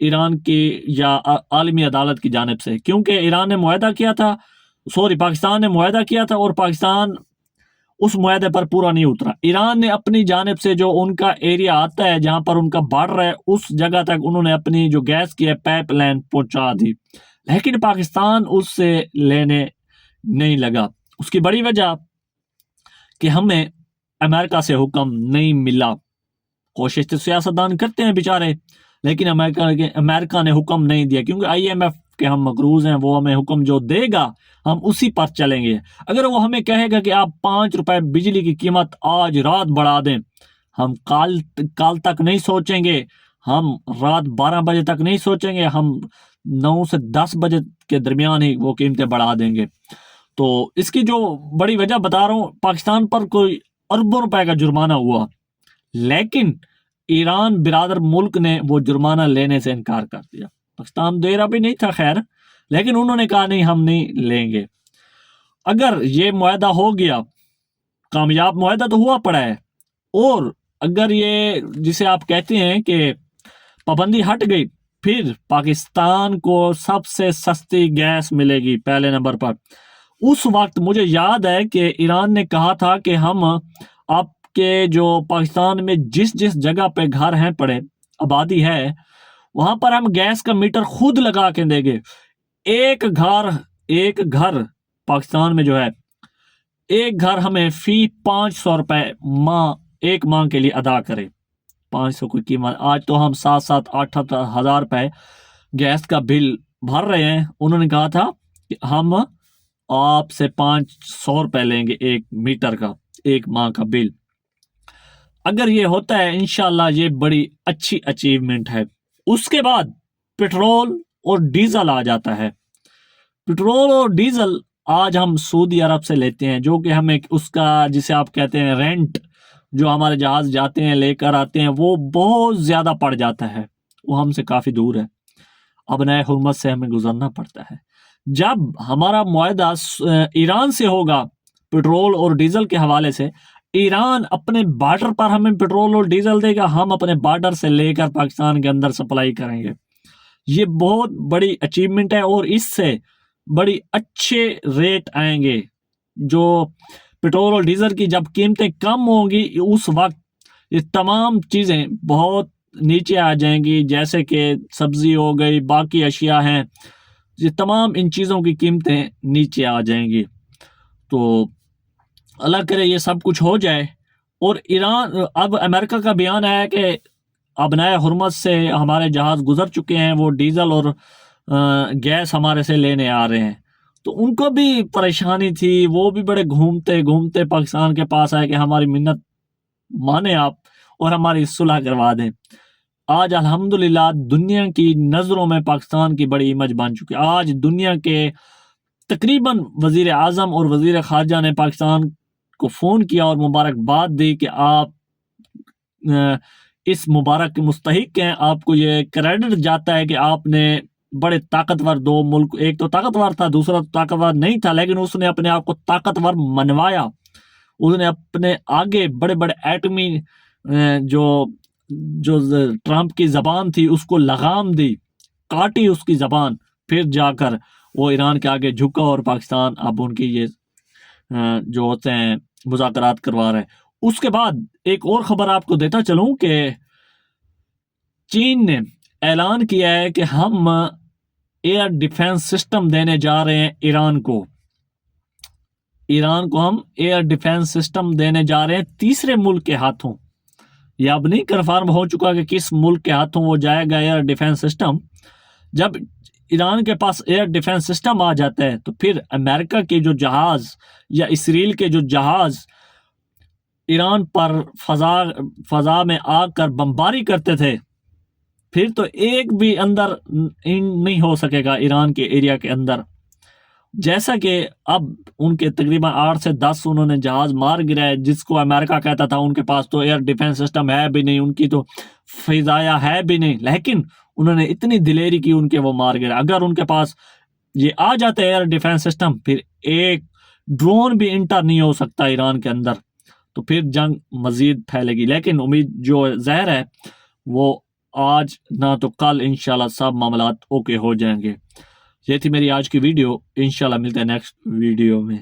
ایران کی یا عالمی عدالت کی جانب سے، کیونکہ ایران نے معاہدہ کیا تھا، پاکستان نے معاہدہ کیا تھا اور پاکستان اس معاہدے پر پورا نہیں اترا۔ ایران نے اپنی جانب سے جو ان کا ایریا آتا ہے جہاں پر ان کا بارڈر ہے اس جگہ تک انہوں نے اپنی جو گیس کی پائپ لائن پہنچا دی، لیکن پاکستان اس سے لینے نہیں لگا۔ اس کی بڑی وجہ کہ ہمیں امریکہ سے حکم نہیں ملا۔ کوشش تو سیاستدان کرتے ہیں بیچارے، لیکن امریکہ نے حکم نہیں دیا، کیونکہ IMF کے ہم مقروض ہیں، وہ ہمیں حکم جو دے گا ہم اسی پر چلیں گے۔ اگر وہ ہمیں کہے گا کہ آپ 5 روپے بجلی کی قیمت آج رات بڑھا دیں، ہم کال تک نہیں سوچیں گے، ہم رات 12 بجے تک نہیں سوچیں گے، ہم 9 سے 10 بجے کے درمیان ہی وہ قیمتیں بڑھا دیں گے۔ تو اس کی جو بڑی وجہ بتا رہا ہوں، پاکستان پر کوئی اربوں روپے کا جرمانہ ہوا، لیکن ایران برادر ملک نے وہ جرمانہ لینے سے انکار کر دیا۔ پاکستان دے رہا بھی نہیں تھا خیر، لیکن انہوں نے کہا نہیں ہم نہیں لیں گے۔ اگر یہ معاہدہ ہو گیا، کامیاب معاہدہ تو ہوا پڑا ہے، اور اگر یہ جسے آپ کہتے ہیں کہ پابندی ہٹ گئی، پھر پاکستان کو سب سے سستی گیس ملے گی پہلے نمبر پر۔ اس وقت مجھے یاد ہے کہ ایران نے کہا تھا کہ ہم آپ کے جو پاکستان میں جس جگہ پہ گھر ہیں پڑے آبادی ہے، وہاں پر ہم گیس کا میٹر خود لگا کے دیں گے۔ ایک گھر پاکستان میں جو ہے، ایک گھر ہمیں فی 500 روپے ایک ماہ کے لیے ادا کرے۔ 500 کوئی قیمت، آج تو ہم 7 8 ہزار روپے گیس کا بل بھر رہے ہیں۔ انہوں نے کہا تھا کہ ہم آپ سے 500 روپے لیں گے ایک میٹر کا، ایک ماہ کا بل۔ اگر یہ ہوتا ہے انشاءاللہ یہ بڑی اچھی اچیومنٹ ہے۔ اس کے بعد پیٹرول اور ڈیزل آ جاتا ہے۔ پیٹرول اور ڈیزل آج ہم سعودی عرب سے لیتے ہیں، جو کہ ہمیں اس کا جسے آپ کہتے ہیں رینٹ، جو ہمارے جہاز جاتے ہیں لے کر آتے ہیں، وہ بہت زیادہ پڑ جاتا ہے، وہ ہم سے کافی دور ہے، ابنائے حرمت سے ہمیں گزرنا پڑتا ہے۔ جب ہمارا معاہدہ ایران سے ہوگا پیٹرول اور ڈیزل کے حوالے سے، ایران اپنے بارڈر پر ہمیں پیٹرول اور ڈیزل دے گا، ہم اپنے بارڈر سے لے کر پاکستان کے اندر سپلائی کریں گے۔ یہ بہت بڑی اچیومنٹ ہے، اور اس سے بڑی اچھے ریٹ آئیں گے۔ جو پیٹرول اور ڈیزل کی جب قیمتیں کم ہوں گی، اس وقت یہ تمام چیزیں بہت نیچے آ جائیں گی، جیسے کہ سبزی ہو گئی، باقی اشیاء ہیں، یہ تمام ان چیزوں کی قیمتیں نیچے آ جائیں گی۔ تو اللہ کرے یہ سب کچھ ہو جائے۔ اور ایران اب امریکہ کا بیان ہے کہ ابنائے حرمت سے ہمارے جہاز گزر چکے ہیں، وہ ڈیزل اور گیس ہمارے سے لینے آ رہے ہیں، تو ان کو بھی پریشانی تھی، وہ بھی بڑے گھومتے پاکستان کے پاس آئے کہ ہماری منت مانے آپ اور ہماری صلح کروا دیں۔ آج الحمدللہ دنیا کی نظروں میں پاکستان کی بڑی امیج بن چکی ہے۔ آج دنیا کے تقریباً وزیر اعظم اور وزیر خارجہ نے پاکستان کو فون کیا اور مبارکباد دی کہ آپ اس مبارک کے مستحق ہیں، آپ کو یہ کریڈٹ جاتا ہے کہ آپ نے بڑے طاقتور دو ملک، ایک تو طاقتور تھا دوسرا طاقتور نہیں تھا، لیکن اس نے اپنے آپ کو طاقتور منوایا۔ اس نے اپنے آگے بڑے بڑے ایٹمی جو ٹرمپ کی زبان تھی اس کو لگام دی، کاٹی اس کی زبان، پھر جا کر وہ ایران کے آگے جھکا اور پاکستان اب ان کی یہ جو ہوتے ہیں مذاکرات کروا رہے ہیں۔ اس کے بعد ایک اور خبر آپ کو دیتا چلوں کہ چین نے اعلان کیا ہے کہ ہم ایئر ڈیفنس سسٹم دینے جا رہے ہیں ایران کو ہم ایئر ڈیفنس سسٹم دینے جا رہے ہیں تیسرے ملک کے ہاتھوں۔ یہ اب نہیں کنفرم ہو چکا کہ کس ملک کے ہاتھوں وہ جائے گا ایئر ڈیفنس سسٹم۔ جب ایران کے پاس ایئر ڈیفنس سسٹم آ جاتا ہے تو پھر امریکہ کے جو جہاز یا اسرائیل کے جو جہاز ایران پر فضا میں آ کر بمباری کرتے تھے، پھر تو ایک بھی اندر نہیں ہو سکے گا ایران کے ایریا کے اندر۔ جیسا کہ اب ان کے تقریباً 8 سے 10 انہوں نے جہاز مار گرائے، جس کو امریکہ کہتا تھا ان کے پاس تو ایئر ڈیفنس سسٹم ہے بھی نہیں، ان کی تو فضائیہ ہے بھی نہیں، لیکن انہوں نے اتنی دلیری کی ان کے وہ مار گرائے۔ اگر ان کے پاس یہ آ جاتا ہے ایئر ڈیفنس سسٹم، پھر ایک ڈرون بھی انٹر نہیں ہو سکتا ایران کے اندر، تو پھر جنگ مزید پھیلے گی۔ لیکن امید جو ظاہر ہے وہ آج نہ تو کل انشاءاللہ سب معاملات اوکے ہو جائیں گے۔ یہ تھی میری آج کی ویڈیو، انشاءاللہ ملتے ہیں نیکسٹ ویڈیو میں۔